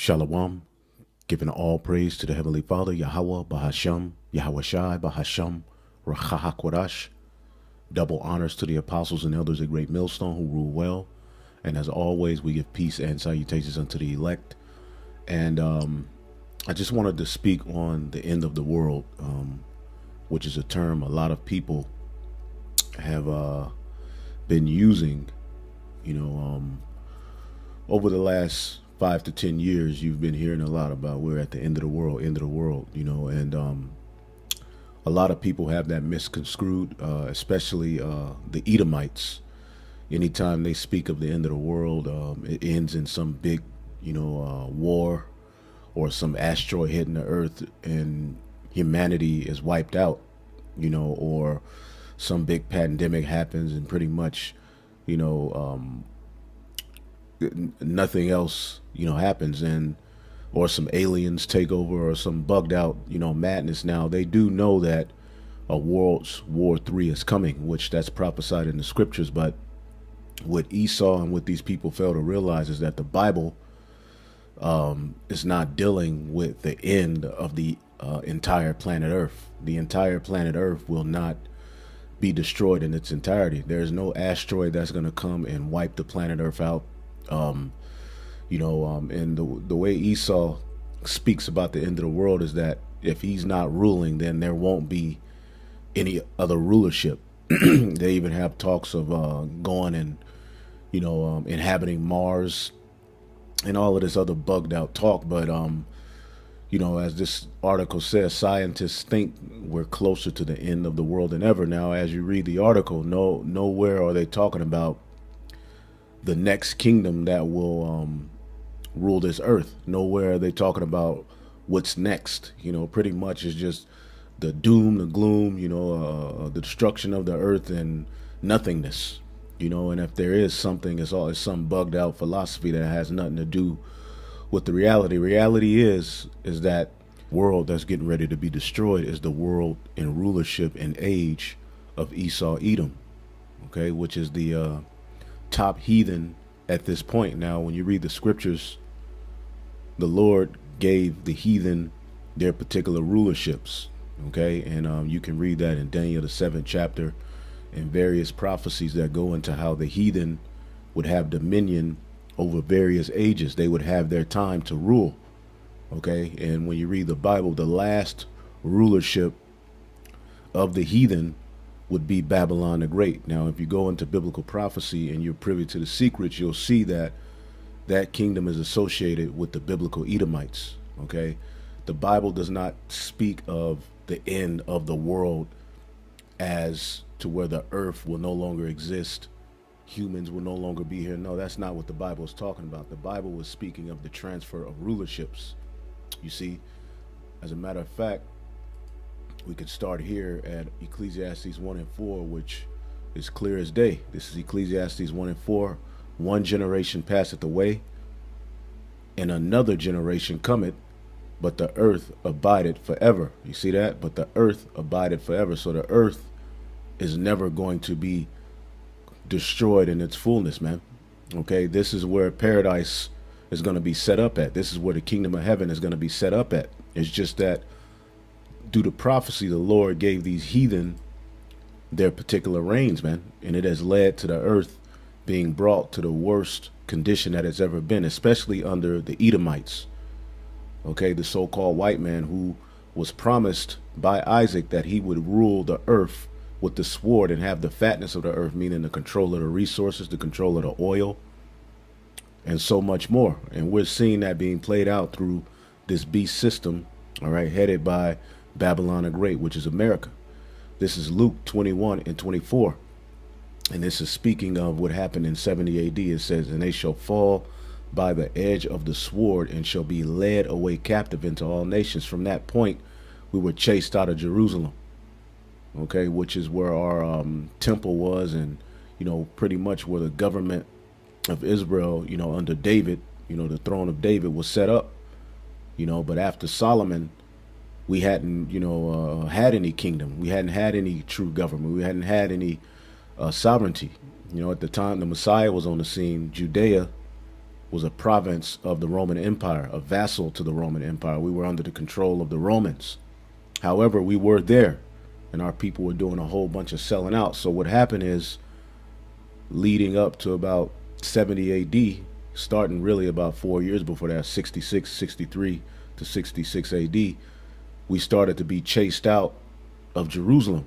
Shalom, giving all praise to the Heavenly Father, Yahweh, Bahasham, Yahweh Shai, Bahasham, Rachahakwadash. Double honors to the apostles and elders of Great Millstone who rule well. And as always, we give peace and salutations unto the elect. And I just wanted to speak on the end of the world, which is a term a lot of people have been using, over the last 5 to 10 years. You've been hearing a lot about we're at the end of the world, and a lot of people have that misconstrued, especially the Edomites. Anytime they speak of the end of the world, it ends in some big, war or some asteroid hitting the earth and humanity is wiped out, or some big pandemic happens and pretty much, nothing else, happens, and or some aliens take over or some bugged out, madness. Now they do know that a World War III is coming, which that's prophesied in the scriptures. But what Esau and what these people fail to realize is that the Bible is not dealing with the end of the entire planet Earth. The entire planet Earth will not be destroyed in its entirety. There's no asteroid that's going to come and wipe the planet Earth out. And the way Esau speaks about the end of the world is that if he's not ruling, then there won't be any other rulership. They even have talks of going and, inhabiting Mars and all of this other bugged out talk. But, as this article says, scientists think we're closer to the end of the world than ever. Now, as you read the article, nowhere are they talking about the next kingdom that will rule this earth. Nowhere are they talking about what's next. Pretty much is just the doom, the gloom, the destruction of the earth and nothingness. And if there is something, it's some bugged out philosophy that has nothing to do with the reality. Reality is that world that's getting ready to be destroyed is the world in rulership and age of Esau Edom, okay, which is the top heathen at this point. Now, when you read the scriptures, the Lord gave the heathen their particular rulerships, okay, and you can read that in Daniel the 7th chapter and various prophecies that go into how the heathen would have dominion over various ages. They would have their time to rule, okay. And when you read the Bible, the last rulership of the heathen would be Babylon the Great. Now, if you go into biblical prophecy and you're privy to the secrets, you'll see that that kingdom is associated with the biblical Edomites, okay? The Bible does not speak of the end of the world as to where the earth will no longer exist, humans will no longer be here. No, that's not what the Bible is talking about. The Bible was speaking of the transfer of rulerships. You see, as a matter of fact, we could start here at Ecclesiastes 1 and 4, which is clear as day. This is Ecclesiastes 1 and 4. One generation passeth away, and another generation cometh, but the earth abideth forever. You see that? But the earth abideth forever. So the earth is never going to be destroyed in its fullness, man. Okay, this is where paradise is going to be set up at. This is where the kingdom of heaven is going to be set up at. It's just that due to prophecy, the Lord gave these heathen their particular reigns, man. And it has led to the earth being brought to the worst condition that it's ever been, especially under the Edomites. Okay, the so-called white man who was promised by Isaac that he would rule the earth with the sword and have the fatness of the earth, meaning the control of the resources, the control of the oil, and so much more. And we're seeing that being played out through this beast system, all right, headed by Babylon the Great, which is America. This is Luke 21 and 24. And this is speaking of what happened in 70 AD. It says, and they shall fall by the edge of the sword and shall be led away captive into all nations. From that point, we were chased out of Jerusalem, okay, which is where our temple was, and, pretty much where the government of Israel, under David, the throne of David was set up, but after Solomon, we hadn't, had any kingdom. We hadn't had any true government. We hadn't had any sovereignty. At the time the Messiah was on the scene, Judea was a province of the Roman Empire, a vassal to the Roman Empire. We were under the control of the Romans. However, we were there, and our people were doing a whole bunch of selling out. So what happened is, leading up to about 70 AD, starting really about 4 years before that, 66, 63 to 66 AD, we started to be chased out of Jerusalem.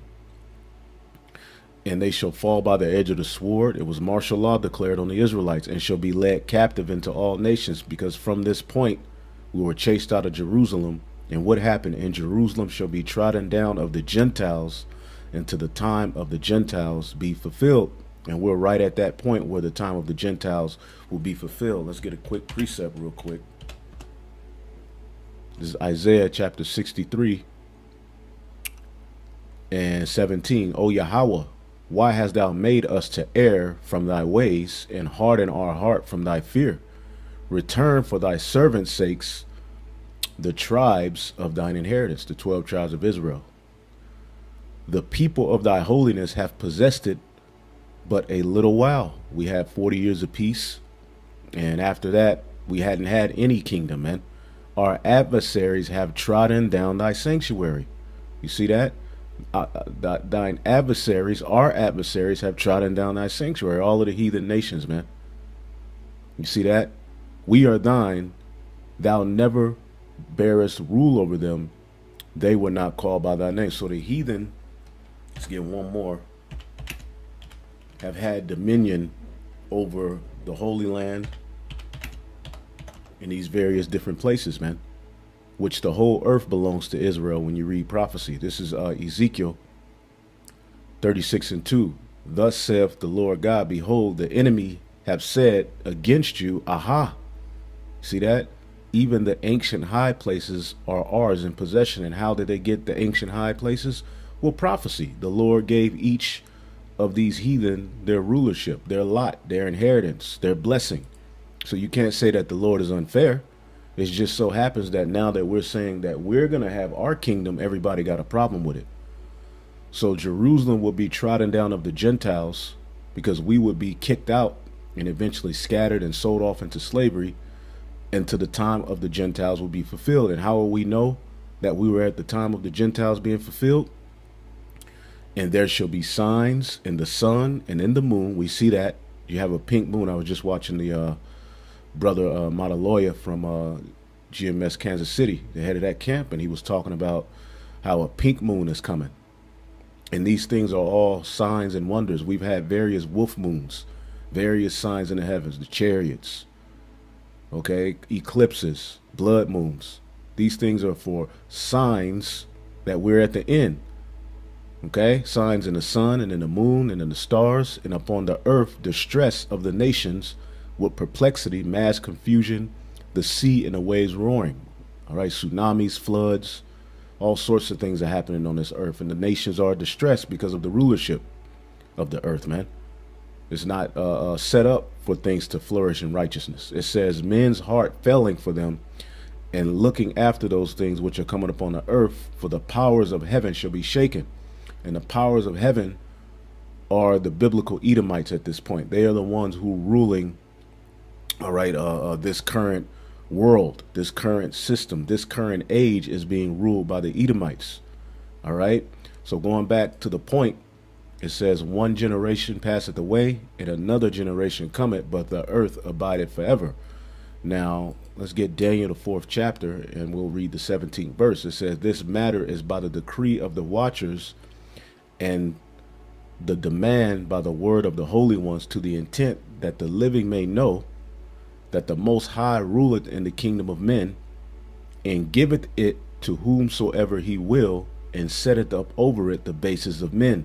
And they shall fall by the edge of the sword. It was martial law declared on the Israelites, and shall be led captive into all nations, because from this point we were chased out of Jerusalem. And what happened? In Jerusalem shall be trodden down of the Gentiles, until the time of the Gentiles be fulfilled. And we're right at that point where the time of the Gentiles will be fulfilled. Let's get a quick precept real quick. This is Isaiah chapter 63 and 17. O Yahweh, why hast thou made us to err from thy ways, and harden our heart from thy fear? Return for thy servants' sakes the tribes of thine inheritance, the 12 tribes of Israel. The people of thy holiness have possessed it but a little while. We had 40 years of peace, and after that we hadn't had any kingdom, man. Our adversaries have trodden down thy sanctuary. You see that? Thine adversaries, our adversaries, have trodden down thy sanctuary. All of the heathen nations, man. You see that? We are thine. Thou never bearest rule over them. They were not called by thy name. So the heathen, let's get one more, have had dominion over the Holy Land in these various different places, man, which the whole earth belongs to Israel when you read prophecy. This is Ezekiel 36 and 2. Thus saith the Lord God, behold, the enemy have said against you, aha. See that? Even the ancient high places are ours in possession. And how did they get the ancient high places? Well, prophecy. The Lord gave each of these heathen their rulership, their lot, their inheritance, their blessing. So you can't say that the Lord is unfair. It just so happens that now that we're saying that we're going to have our kingdom, everybody got a problem with it. So Jerusalem will be trodden down of the Gentiles, because we would be kicked out and eventually scattered and sold off into slavery until the time of the Gentiles will be fulfilled. And how will we know that we were at the time of the Gentiles being fulfilled? And there shall be signs in the sun and in the moon. We see that. You have a pink moon. I was just watching the brother Mataloya from GMS Kansas City, the head of that camp, and he was talking about how a pink moon is coming. And these things are all signs and wonders. We've had various wolf moons, various signs in the heavens, the chariots, okay, eclipses, blood moons. These things are for signs that we're at the end. Okay, signs in the sun and in the moon and in the stars, and upon the earth distress of the nations with perplexity, mass confusion, the sea and the waves roaring. All right, tsunamis, floods, all sorts of things are happening on this earth, and the nations are distressed because of the rulership of the earth, man. It's not set up for things to flourish in righteousness. It says men's heart failing for them, and looking after those things which are coming upon the earth, for the powers of heaven shall be shaken. And the powers of heaven are the biblical Edomites at this point. They are the ones who are ruling, all right, this current world, this current system, this current age is being ruled by the Edomites. All right. So going back to the point, it says, one generation passeth away, and another generation cometh, but the earth abideth forever. Now, let's get Daniel, the 4th chapter, and we'll read the 17th verse. It says, this matter is by the decree of the watchers, and the demand by the word of the holy ones, to the intent that the living may know that the Most High ruleth in the kingdom of men, and giveth it to whomsoever he will, and setteth up over it the bases of men.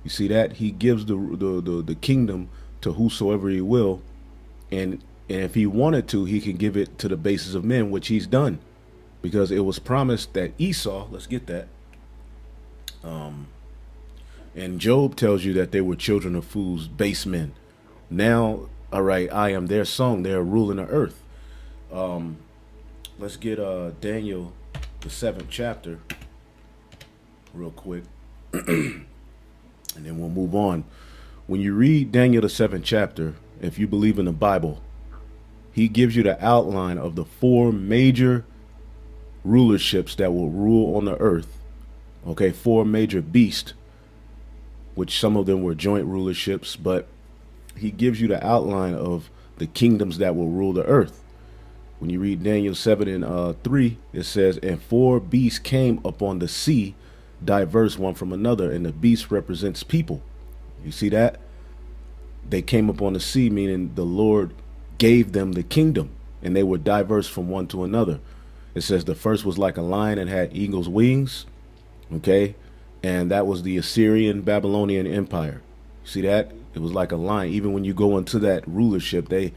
You see that? He gives the kingdom to whosoever he will, and if he wanted to, he can give it to the bases of men, which he's done, because it was promised that Esau, let's get that, and Job tells you that they were children of fools, base men. Now, all right, I am their song. They're ruling the earth. Let's get Daniel, the 7th chapter, real quick, and then we'll move on. When you read Daniel, the 7th chapter, if you believe in the Bible, he gives you the outline of the four major rulerships that will rule on the earth. Okay, four major beasts, which some of them were joint rulerships, but he gives you the outline of the kingdoms that will rule the earth. When you read Daniel 7 and 3, it says, and four beasts came upon the sea, diverse one from another, and the beast represents people. You see that? They came upon the sea, meaning the Lord gave them the kingdom, and they were diverse from one to another. It says the first was like a lion and had eagle's wings. Okay, and that was the Assyrian Babylonian Empire. See that? It was like a lion. Even when you go into that rulership, they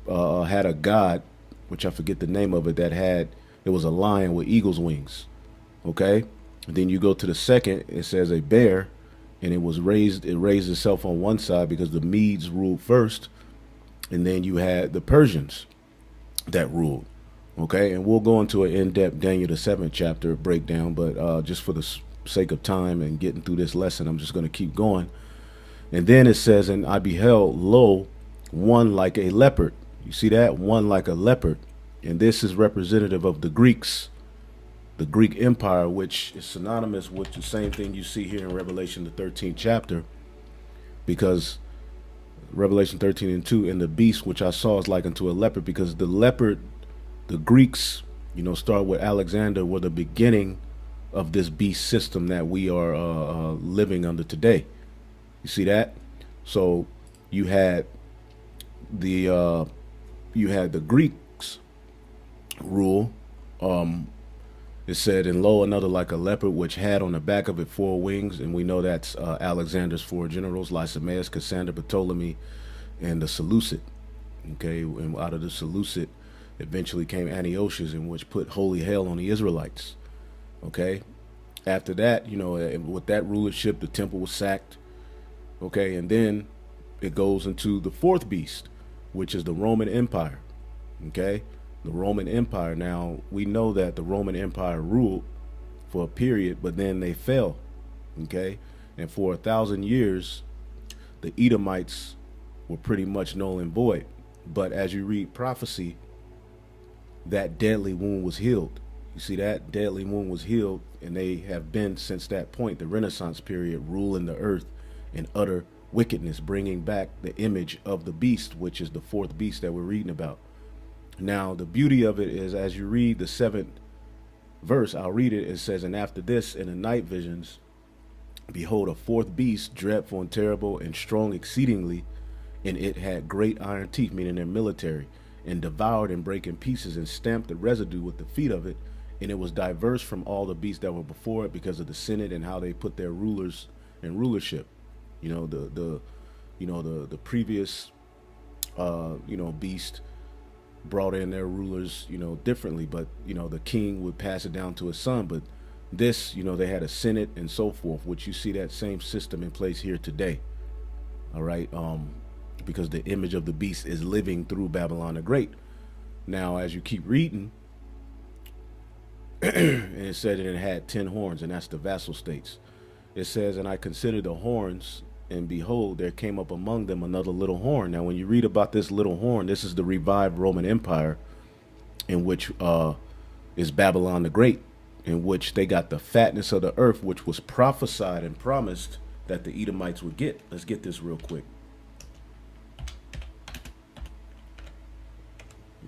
had a god, which I forget the name of it, that had, it was a lion with eagle's wings. Okay, and then you go to the second, it says a bear, and it raised itself on one side because the Medes ruled first, and then you had the Persians that ruled. Okay, and we'll go into an in-depth Daniel the 7th chapter breakdown, but just for the sake of time and getting through this lesson, I'm just going to keep going. And then it says, and I beheld, lo, one like a leopard. You see that? One like a leopard. And this is representative of the Greeks, the Greek Empire, which is synonymous with the same thing you see here in Revelation the 13th chapter, because Revelation 13 and 2, and the beast which I saw is like unto a leopard, because the leopard, the Greeks, start with Alexander, were the beginning of this beast system that we are living under today. You see that? So you had the Greeks rule. It said, and lo, another like a leopard, which had on the back of it four wings, and we know that's Alexander's four generals: Lysimaeus, Cassander, Ptolemy, and the Seleucid. Okay, and out of the Seleucid eventually came Antiochus, in which put holy hell on the Israelites. Okay, after that, with that rulership, the temple was sacked. Okay, and then it goes into the fourth beast, which is the Roman Empire. Okay, the Roman Empire. Now, we know that the Roman Empire ruled for a period, but then they fell. Okay, and for 1,000 years, the Edomites were pretty much null and void. But as you read prophecy, that deadly wound was healed. You see, that deadly wound was healed, and they have been, since that point, the Renaissance period, ruling the earth in utter wickedness, bringing back the image of the beast, which is the fourth beast that we're reading about. Now, the beauty of it is, as you read the 7th verse, I'll read it. It says, and after this, in the night visions, behold, a fourth beast, dreadful and terrible and strong exceedingly, and it had great iron teeth, meaning they're military, and devoured and brake in pieces and stamped the residue with the feet of it. And it was diverse from all the beasts that were before it because of the Senate and how they put their rulers and rulership. The previous beast brought in their rulers, differently, but the king would pass it down to his son. But this, they had a Senate and so forth, which you see that same system in place here today. All right. Because the image of the beast is living through Babylon the Great. Now, as you keep reading, and it said that it had 10 horns, and that's the vassal states. It says, and I considered the horns, and behold, there came up among them another little horn. Now, when you read about this little horn, this is the revived Roman Empire, in which is Babylon the Great, in which they got the fatness of the earth, which was prophesied and promised that the Edomites would get. Let's get this real quick.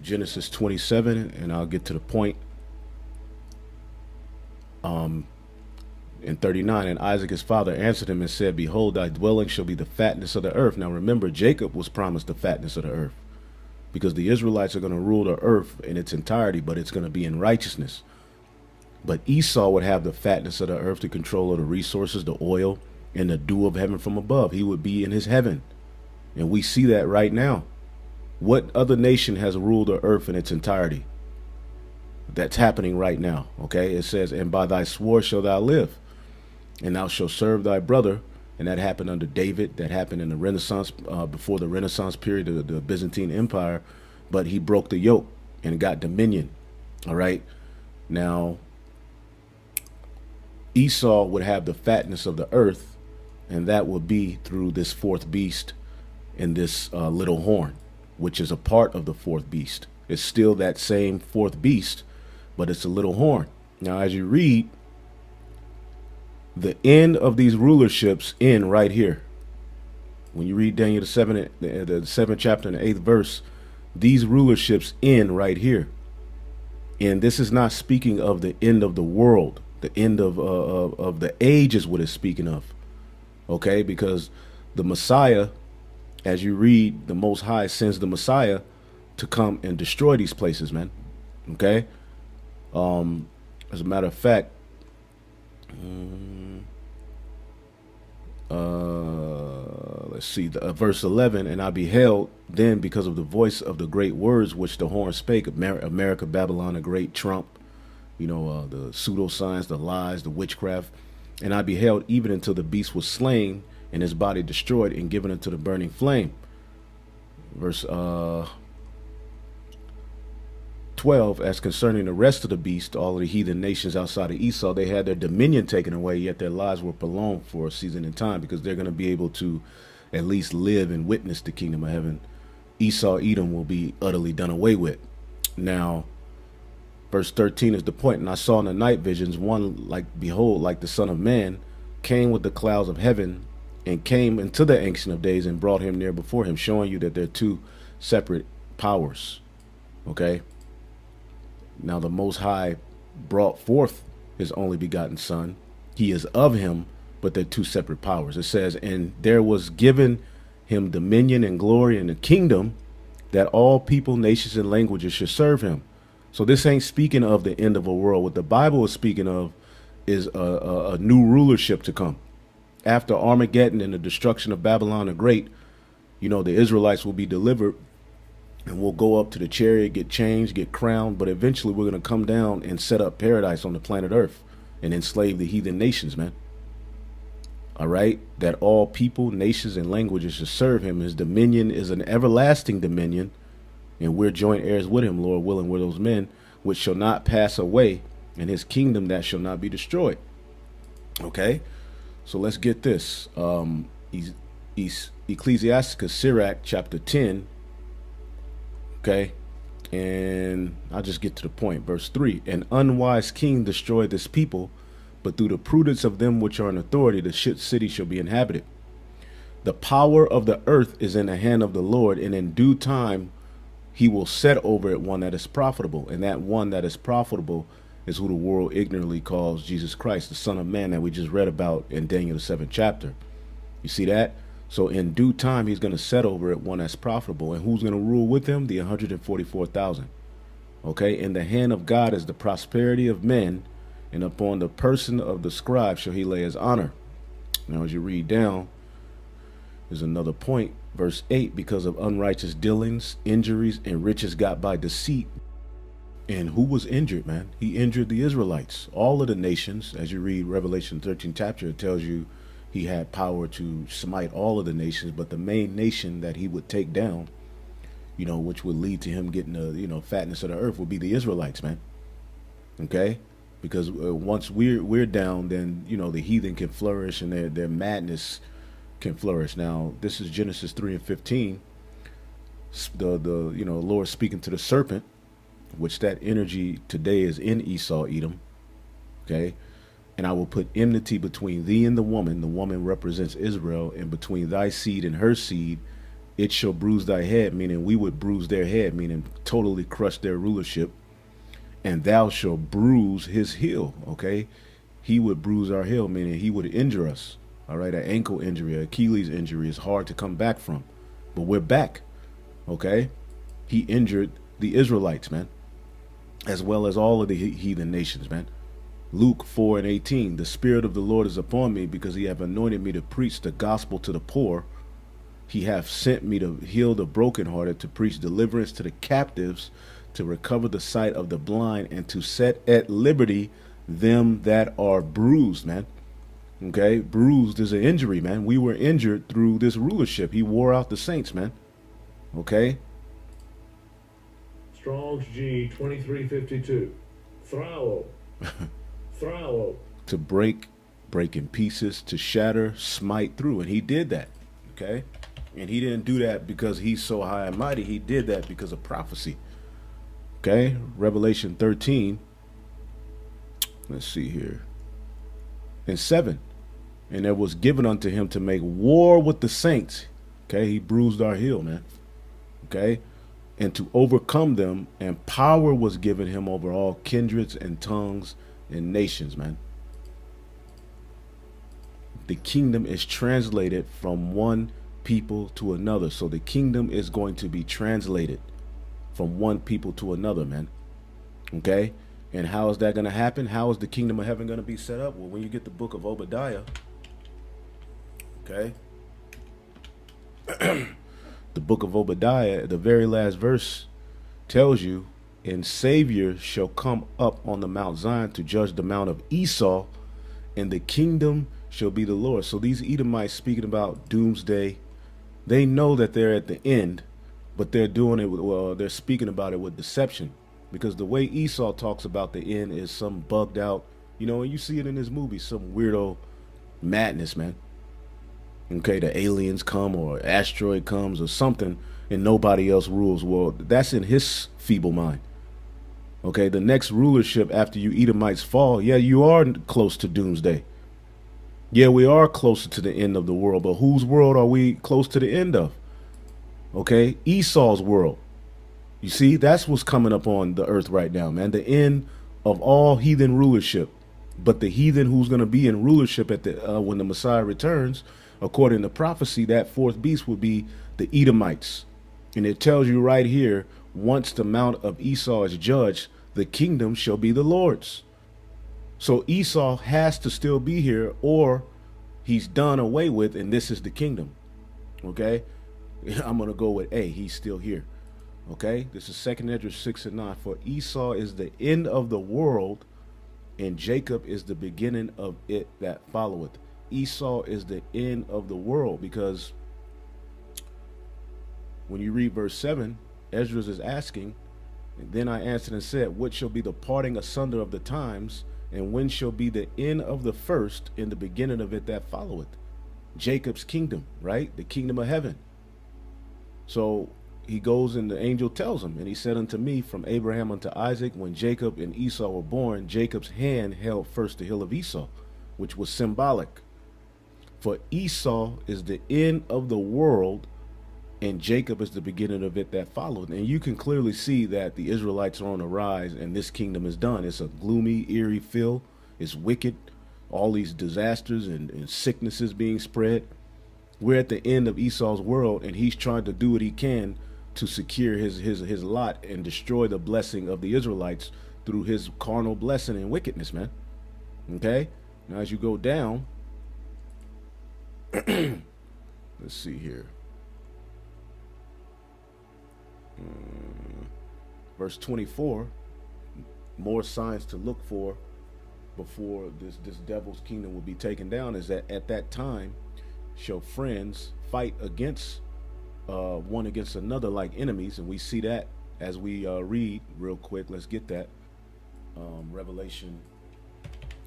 Genesis 27, and I'll get to the point. In 39, and Isaac his father answered him and said, behold, thy dwelling shall be the fatness of the earth. Now remember, Jacob was promised the fatness of the earth, because the Israelites are going to rule the earth in its entirety, but it's going to be in righteousness. But Esau would have the fatness of the earth, the control of the resources, the oil, and the dew of heaven from above. He would be in his heaven. And we see that right now. What other nation has ruled the earth in its entirety? That's happening right now. Okay, it says, and by thy sword shalt thou live, and thou shalt serve thy brother. And that happened under David. That happened in the Renaissance, before the Renaissance period of the Byzantine Empire. But he broke the yoke and got dominion. All right. Now, Esau would have the fatness of the earth, and that would be through this fourth beast and this little horn. which is a part of the fourth beast. It's still that same fourth beast, but it's a little horn. Now, as you read, the end of these rulerships end right here. When you read Daniel the seventh chapter and the 8th verse, these rulerships end right here. And this is not speaking of the end of the world. The end of the age is what it's speaking of. Okay, because the Messiah, as you read, the Most High sends the Messiah to come and destroy these places, man. Okay. As a matter of fact, let's see, verse 11, and I beheld then because of the voice of the great words which the horn spake, America, Babylon, a great trump, the pseudoscience, the lies, the witchcraft. And I beheld even until the beast was slain and his body destroyed and given into the burning flame. Verse 12, as concerning the rest of the beast, all of the heathen nations outside of Esau, they had their dominion taken away, yet their lives were prolonged for a season in time, because they're going to be able to at least live and witness the kingdom of heaven. Esau, Edom will be utterly done away with. Now, verse 13 is the point. And I saw in the night visions one, behold, like the Son of Man, came with the clouds of heaven, and came into the Ancient of Days and brought him near before him, showing you that they're two separate powers. Okay. Now the Most High brought forth his only begotten Son. He is of him, but they're two separate powers. It says, and there was given him dominion and glory and a kingdom, that all people, nations, and languages should serve him. So this ain't speaking of the end of a world. What the Bible is speaking of is a new rulership to come. After Armageddon and the destruction of Babylon the Great, the Israelites will be delivered, and we'll go up to the chariot, get changed, get crowned. But eventually we're going to come down and set up paradise on the planet Earth and enslave the heathen nations, man. All right. That all people, nations, and languages should serve him. His dominion is an everlasting dominion, and we're joint heirs with him, Lord willing, with those men, which shall not pass away, and his kingdom that shall not be destroyed. Okay. So let's get this. Ecclesiasticus, Sirach, chapter 10. Okay, and I'll just get to the point. Verse 3, an unwise king destroyed this people, but through the prudence of them which are in authority, the city shall be inhabited. The power of the earth is in the hand of the Lord, and in due time he will set over it one that is profitable. And that one that is profitable is who the world ignorantly calls Jesus Christ, the Son of Man that we just read about in Daniel the 7th chapter. You see that? So in due time, he's going to set over it one that's profitable. And who's going to rule with him? The 144,000. Okay. In the hand of God is the prosperity of men, and upon the person of the scribe shall he lay his honor. Now, as you read down, there's another point. Verse 8, because of unrighteous dealings, injuries, and riches got by deceit. And who was injured, man? He injured the Israelites. All of the nations, as you read Revelation 13 chapter, it tells you he had power to smite all of the nations, but the main nation that he would take down, which would lead to him getting the, fatness of the earth, would be the Israelites, man. Okay? Because once we're down, then, the heathen can flourish and their madness can flourish. Now, this is Genesis 3 and 15. The Lord speaking to the serpent, which that energy today is in Esau, Edom. Okay? And I will put enmity between thee and the woman. The woman represents Israel. And between thy seed and her seed, it shall bruise thy head, meaning we would bruise their head, meaning totally crush their rulership. And thou shalt bruise his heel. Okay. He would bruise our heel, meaning he would injure us. All right. An ankle injury, an Achilles injury is hard to come back from, but we're back. Okay. He injured the Israelites, man, as well as all of the heathen nations, man. Luke 4 and 18, the Spirit of the Lord is upon me, because he hath anointed me to preach the gospel to the poor. He hath sent me to heal the brokenhearted, to preach deliverance to the captives, to recover the sight of the blind, and to set at liberty them that are bruised, man. Okay, bruised is an injury, man. We were injured through this rulership. He wore out the saints, man. Okay. Strong's G 2352. Thrao. Thrao. To break in pieces, to shatter, smite through. And he did that. Okay. And he didn't do that because he's so high and mighty. He did that because of prophecy. Okay, Revelation 13. Let's see here. And 7. And there was given unto him to make war with the saints. Okay, he bruised our heel, man. Okay, and to overcome them, and power was given him over all kindreds and tongues and nations, man. The kingdom is translated from one people to another. So the kingdom is going to be translated from one people to another, man. Okay? And how is that going to happen? How is the kingdom of heaven going to be set up? Well, when you get the book of Obadiah, okay? The book of Obadiah, the very last verse tells you, and Savior shall come up on the Mount Zion to judge the mount of Esau, and the kingdom shall be the Lord. So these Edomites speaking about doomsday, they know that they're at the end, but they're doing it with, well, they're speaking about it with deception, because the way Esau talks about the end is some bugged out, you know, and you see it in this movie, some weirdo madness, man. Okay, the aliens come or asteroid comes or something and nobody else rules. Well, that's in his feeble mind. Okay, the next rulership after you Edomites fall, yeah, you are close to doomsday. Yeah, we are closer to the end of the world, but whose world are we close to the end of? Okay, Esau's world. You see, that's what's coming up on the earth right now, man. The end of all heathen rulership. But the heathen who's going to be in rulership at the when the Messiah returns, according to prophecy, that fourth beast will be the Edomites. And it tells you right here, once the mount of Esau is judged, the kingdom shall be the Lord's. So Esau has to still be here, or he's done away with, and this is the kingdom. Okay? I'm going to go with A. He's still here. Okay? This is 2nd Esdras 6 and 9. For Esau is the end of the world, and Jacob is the beginning of it that followeth. Esau is the end of the world, because when you read verse 7, Esdras is asking, and then I answered and said, what shall be the parting asunder of the times, and when shall be the end of the first and the beginning of it that followeth? Jacob's kingdom, right? The kingdom of heaven. So he goes and the angel tells him, and he said unto me, from Abraham unto Isaac, when Jacob and Esau were born, Jacob's hand held first the hill of Esau, which was symbolic. For Esau is the end of the world, and Jacob is the beginning of it that followed. And you can clearly see that the Israelites are on the rise, and this kingdom is done. It's a gloomy, eerie feel. It's wicked. All these disasters and sicknesses being spread. We're at the end of Esau's world, and he's trying to do what he can to secure his lot and destroy the blessing of the Israelites through his carnal blessing and wickedness, man. Okay? Now, as you go down, let's see here. Verse 24, more signs to look for before this devil's kingdom will be taken down, is that at that time shall friends fight against one against another like enemies. And we see that as we read real quick. Let's get that. Revelation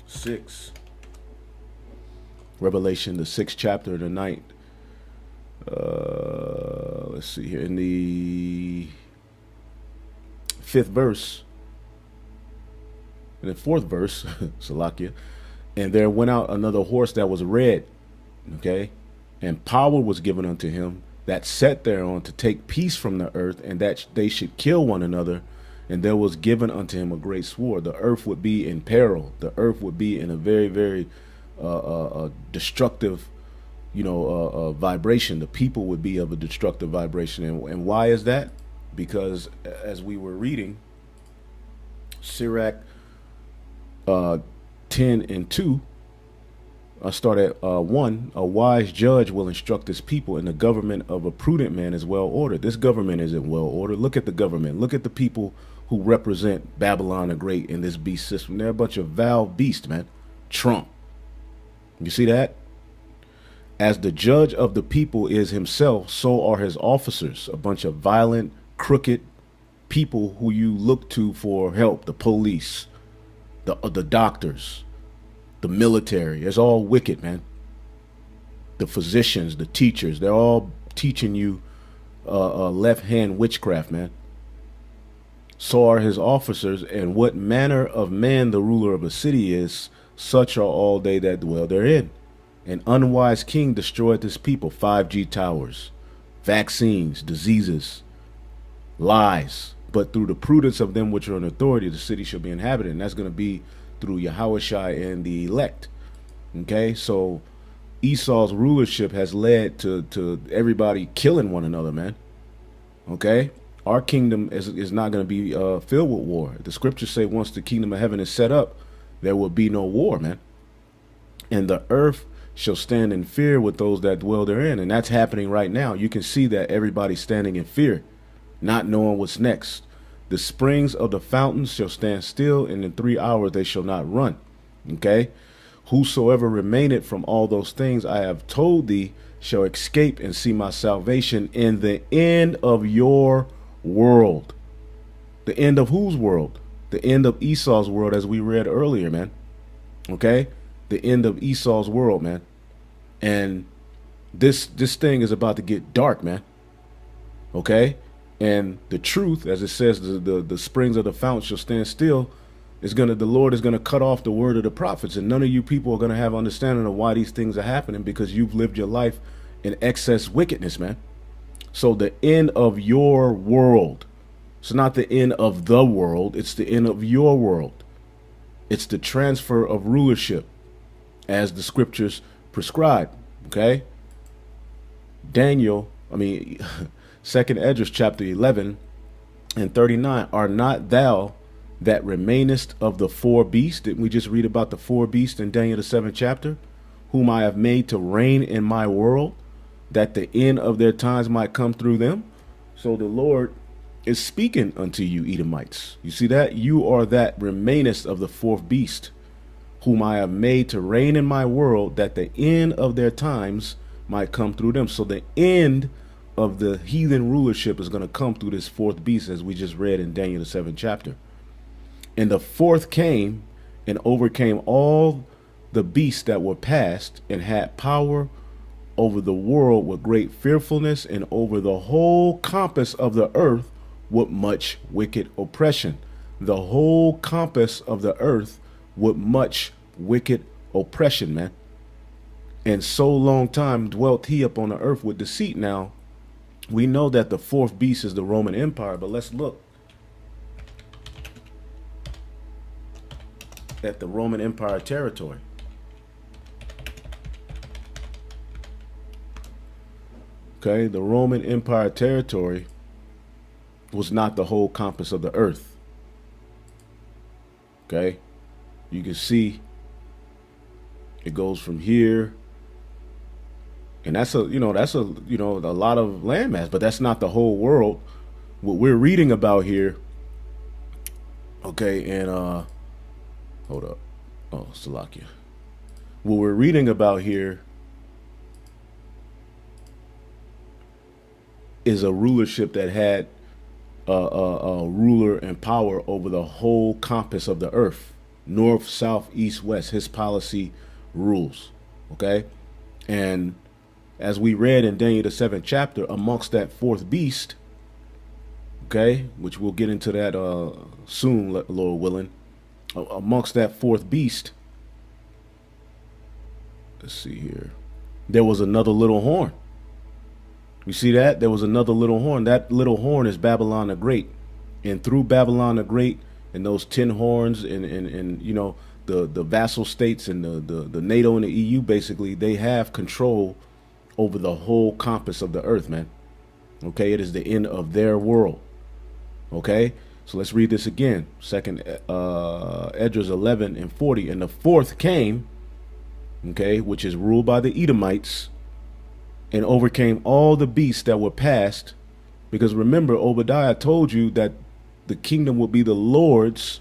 6. Revelation, the 6th chapter, the 9th. Let's see here. In the 5th verse, in the 4th verse, Salakia, and there went out another horse that was red, okay, and power was given unto him that sat thereon to take peace from the earth, and that they should kill one another. And there was given unto him a great sword. The earth would be in peril. The earth would be in a very, very destructive, vibration. The people would be of a destructive vibration. And why is that? Because as we were reading, Sirach 10 and 2, I start at 1. A wise judge will instruct his people, and the government of a prudent man is well ordered. This government isn't well ordered. Look at the government. Look at the people who represent Babylon the Great in this beast system. They're a bunch of vile beasts, man. Trump. You see that? As the judge of the people is himself, so are his officers. A bunch of violent, crooked people who you look to for help. The police, the doctors, the military. It's all wicked, man. The physicians, the teachers, they're all teaching you left hand witchcraft, man. So are his officers, and what manner of man the ruler of a city is, such are all they that dwell therein. An unwise king destroyed his people. 5G towers, vaccines, diseases, lies. But through the prudence of them which are in authority, the city shall be inhabited. And that's going to be through Yahushua and the elect. Okay, so Esau's rulership has led to everybody killing one another, man. Okay, our kingdom is not going to be filled with war. The scriptures say once the kingdom of heaven is set up, there will be no war, man. And the earth shall stand in fear with those that dwell therein. And that's happening right now. You can see that everybody's standing in fear, not knowing what's next. The springs of the fountains shall stand still, and in 3 hours they shall not run. Okay. Whosoever remaineth from all those things I have told thee shall escape and see my salvation in the end of your world. The end of whose world? The end of Esau's world, as we read earlier, man. Okay. The end of Esau's world, man. And this thing is about to get dark, man. Okay. And the truth, as it says, the springs of the fountain shall stand still, the Lord is gonna cut off the word of the prophets, and none of you people are gonna have understanding of why these things are happening, because you've lived your life in excess wickedness, man. So the end of your world, it's not the end of the world, it's the end of your world. It's the transfer of rulership, as the scriptures prescribe. Okay. Second Esdras chapter 11 and 39. Are not thou that remainest of the four beasts? Didn't we just read about the four beasts in Daniel the 7th chapter, whom I have made to reign in my world, that the end of their times might come through them? So the Lord is speaking unto you, Edomites. You see that? You are that remainest of the fourth beast, whom I have made to reign in my world, that the end of their times might come through them. So the end of the heathen rulership is going to come through this fourth beast, as we just read in Daniel the 7th chapter. And the fourth came and overcame all the beasts that were past, and had power over the world with great fearfulness, and over the whole compass of the earth with much wicked oppression. The whole compass of the earth with much wicked oppression, man. And so long time dwelt he upon the earth with deceit. Now, we know that the fourth beast is the Roman Empire, but let's look at the Roman Empire territory. Okay, the Roman Empire territory was not the whole compass of the earth. Okay, you can see it goes from here, and that's a lot of landmass, but that's not the whole world. What we're reading about here, okay, and hold up, oh, Salakia. What we're reading about here is a rulership that had a ruler and power over the whole compass of the earth, north, south, east, west. His policy rules. Okay, and as we read in Daniel the 7th chapter, amongst that fourth beast, okay, which we'll get into that soon, Lord willing, amongst that fourth beast, let's see here, there was another little horn. You see that? There was another little horn. That little horn is Babylon the Great. And through Babylon the Great and those 10 horns and you know, the vassal states and the NATO and the EU, basically, they have control over the whole compass of the earth, man. Okay, it is the end of their world. Okay, so let's read this again. Second Esdras 11 and 40. And the fourth came, okay, which is ruled by the Edomites, and overcame all the beasts that were past. Because remember, Obadiah told you that the kingdom would be the Lord's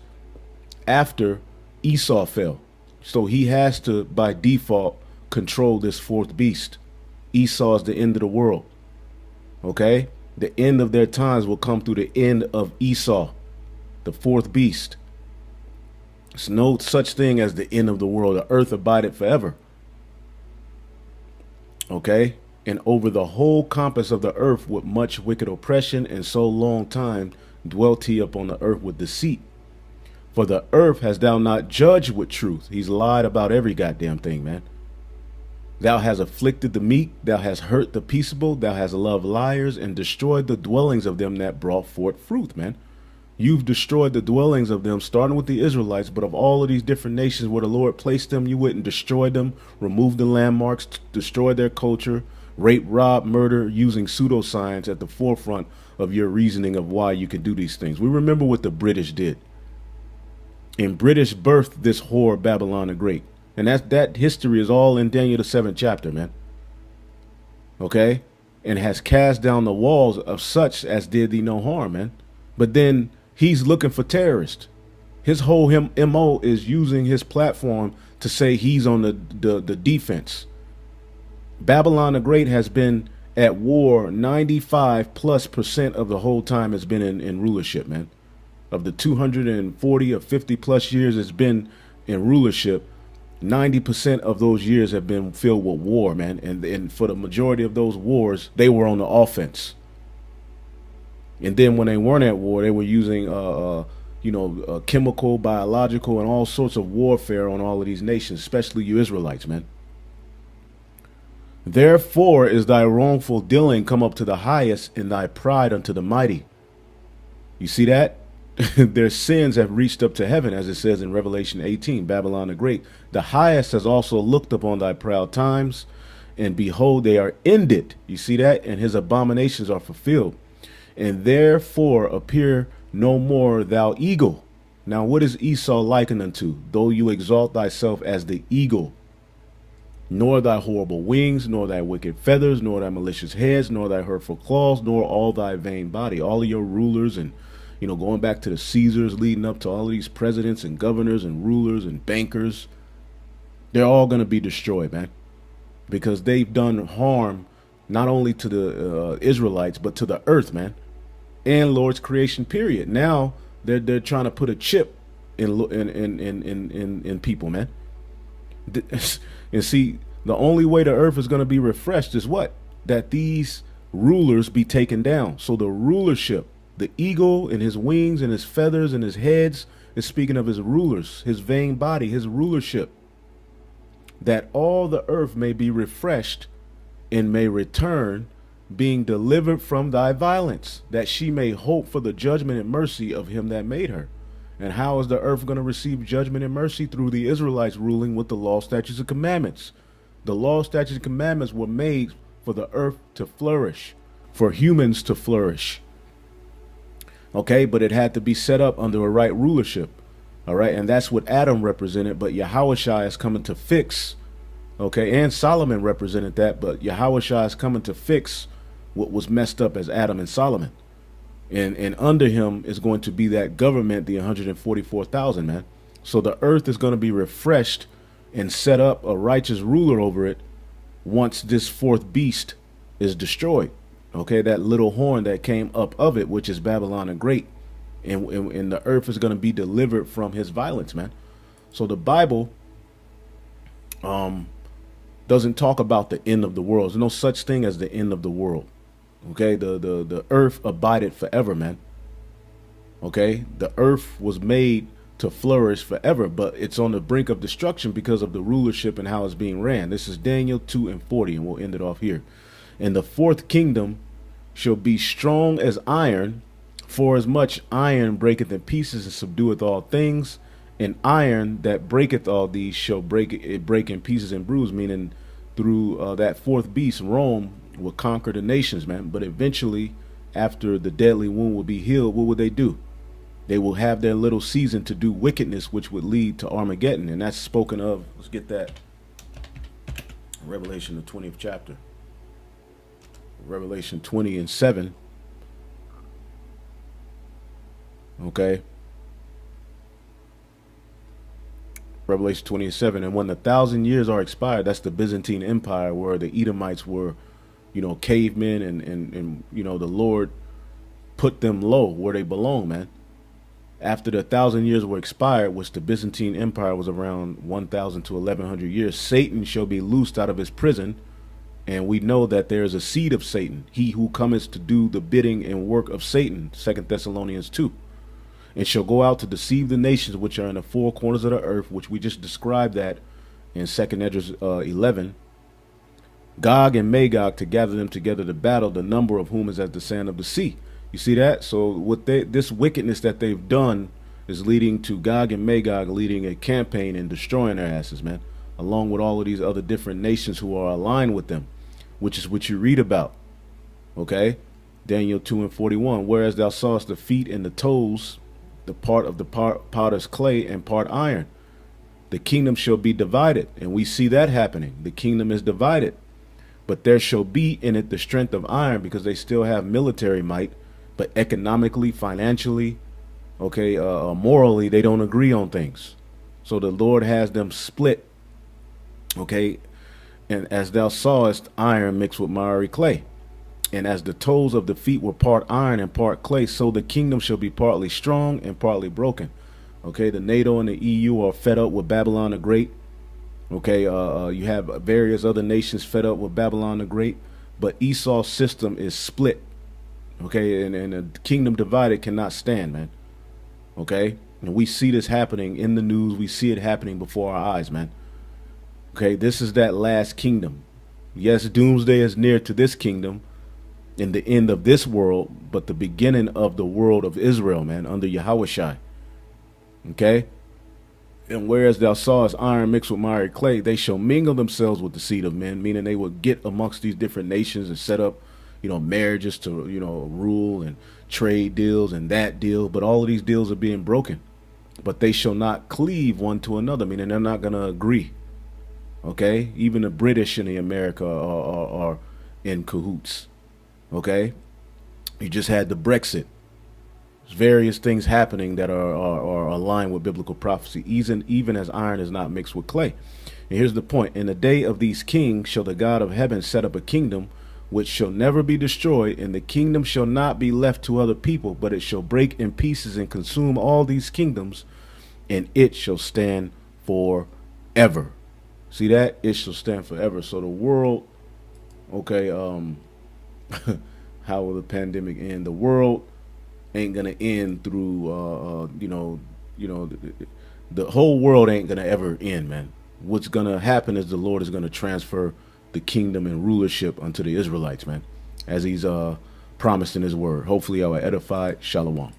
after Esau fell. So he has to, by default, control this fourth beast. Esau is the end of the world. Okay? The end of their times will come through the end of Esau, the fourth beast. There's no such thing as the end of the world. The earth abided forever. Okay? and over the whole compass of the earth with much wicked oppression, and so long time dwelt he upon the earth with deceit. For the earth has thou not judged with truth. He's lied about every goddamn thing, man. Thou hast afflicted the meek, thou hast hurt the peaceable, thou hast loved liars, and destroyed the dwellings of them that brought forth fruit, man. You've destroyed the dwellings of them, starting with the Israelites, but of all of these different nations where the Lord placed them, you wouldn't destroy them, remove the landmarks, destroy their culture, rape, rob, murder, using pseudoscience at the forefront of your reasoning of why you can do these things. We remember what the British did. And British birthed this whore Babylon the Great. And that history is all in Daniel the 7th chapter, man. Okay? And has cast down the walls of such as did thee no harm, man. But then he's looking for terrorists. His whole MO is using his platform to say he's on the defense. Babylon the Great has been at war 95+% of the whole time it's been in rulership, man. Of the 240 or 50 plus years it's been in rulership, 90% of those years have been filled with war, man. And for the majority of those wars, they were on the offense. And then when they weren't at war, they were using, chemical, biological, and all sorts of warfare on all of these nations, especially you Israelites, man. Therefore is thy wrongful dealing come up to the highest, and thy pride unto the mighty. You see that? Their sins have reached up to heaven, as it says in Revelation 18, Babylon the Great. The highest has also looked upon thy proud times, and behold, they are ended. You see that? And his abominations are fulfilled. And therefore appear no more thou eagle. Now what is Esau likened unto? Though you exalt thyself as the eagle, nor thy horrible wings, nor thy wicked feathers, nor thy malicious heads, nor thy hurtful claws, nor all thy vain body. All of your rulers and going back to the Caesars, leading up to all of these presidents and governors and rulers and bankers, they're all going to be destroyed, man, because they've done harm not only to the Israelites, but to the earth, man, and Lord's creation, period. Now they're trying to put a chip in people, man. And see, the only way the earth is going to be refreshed is what? That these rulers be taken down. So the rulership, the eagle and his wings and his feathers and his heads is speaking of his rulers, his vain body, his rulership, that all the earth may be refreshed and may return, being delivered from thy violence, that she may hope for the judgment and mercy of him that made her. And how is the earth going to receive judgment and mercy? Through the Israelites ruling with the law, statutes, and commandments. The law, statutes, and commandments were made for the earth to flourish, for humans to flourish. Okay, but it had to be set up under a right rulership. All right, and that's what Adam represented, but Yahushua is coming to fix. Okay, and Solomon represented that, but Yahushua is coming to fix what was messed up as Adam and Solomon. And under him is going to be that government, the 144,000, man. So the earth is going to be refreshed and set up a righteous ruler over it once this fourth beast is destroyed. Okay, that little horn that came up of it, which is Babylon the Great. And the earth is going to be delivered from his violence, man. So the Bible doesn't talk about the end of the world. There's no such thing as the end of the world. Okay, the earth abided forever, man. Okay, the earth was made to flourish forever, but it's on the brink of destruction because of the rulership and how it's being ran. This is Daniel 2:40, and we'll end it off here. And the fourth kingdom shall be strong as iron, for as much iron breaketh in pieces and subdueth all things, and iron that breaketh all these shall break in pieces and bruise, meaning through that fourth beast, Rome will conquer the nations, man. But eventually, after the deadly wound will be healed, what will they do? They will have their little season to do wickedness, which would lead to Armageddon. And that's spoken of. Let's get that. Revelation, the 20th chapter. Revelation 20:7. Okay. Revelation 20:7. And when the 1,000 years are expired, that's the Byzantine Empire, where the Edomites were, cavemen, and the Lord put them low where they belong, man. After the 1,000 years were expired, which the Byzantine Empire was around 1,000 to 1,100 years, Satan shall be loosed out of his prison, And we know that there is a seed of Satan, he who cometh to do the bidding and work of Satan, 2 Thessalonians 2, and shall go out to deceive the nations which are in the four corners of the earth, which we just described that in 2 Esdras 11. Gog and Magog, to gather them together to battle, the number of whom is as the sand of the sea. You see that? So what this wickedness that they've done is leading to Gog and Magog leading a campaign and destroying their asses, man, along with all of these other different nations who are aligned with them, which is what you read about. Okay? Daniel 2:41. Whereas thou sawest the feet and the toes, the part of the potter's clay and part iron, the kingdom shall be divided. And we see that happening. The kingdom is divided. But there shall be in it the strength of iron, because they still have military might, but economically, financially, okay, morally, they don't agree on things. So the Lord has them split, okay? And as thou sawest iron mixed with miry clay, and as the toes of the feet were part iron and part clay, so the kingdom shall be partly strong and partly broken. Okay, the NATO and the EU are fed up with Babylon the Great. Okay, you have various other nations fed up with Babylon the Great, but Esau's system is split. Okay, and a kingdom divided cannot stand, man. Okay, and we see this happening in the news. We see it happening before our eyes, man. Okay, this is that last kingdom. Yes, doomsday is near to this kingdom in the end of this world, but the beginning of the world of Israel, man, under Yahushua. Okay? And whereas thou sawest iron mixed with miry clay, they shall mingle themselves with the seed of men, meaning they will get amongst these different nations and set up, marriages to, rule and trade deals and that deal. But all of these deals are being broken. But they shall not cleave one to another, meaning they're not going to agree. Okay? Even the British and the America are in cahoots. Okay? You just had the Brexit. There's various things happening that are aligned with biblical prophecy, even as iron is not mixed with clay. And here's the point. In the day of these kings shall the God of heaven set up a kingdom which shall never be destroyed, and the kingdom shall not be left to other people, but it shall break in pieces and consume all these kingdoms, and it shall stand forever. See that? It shall stand forever. So the world, okay, how will the pandemic end? The world ain't gonna end through the whole world ain't gonna ever end, man. What's gonna happen is the Lord is gonna transfer the kingdom and rulership unto the Israelites, man, as he's promised in his word. Hopefully I will edify. Shalom.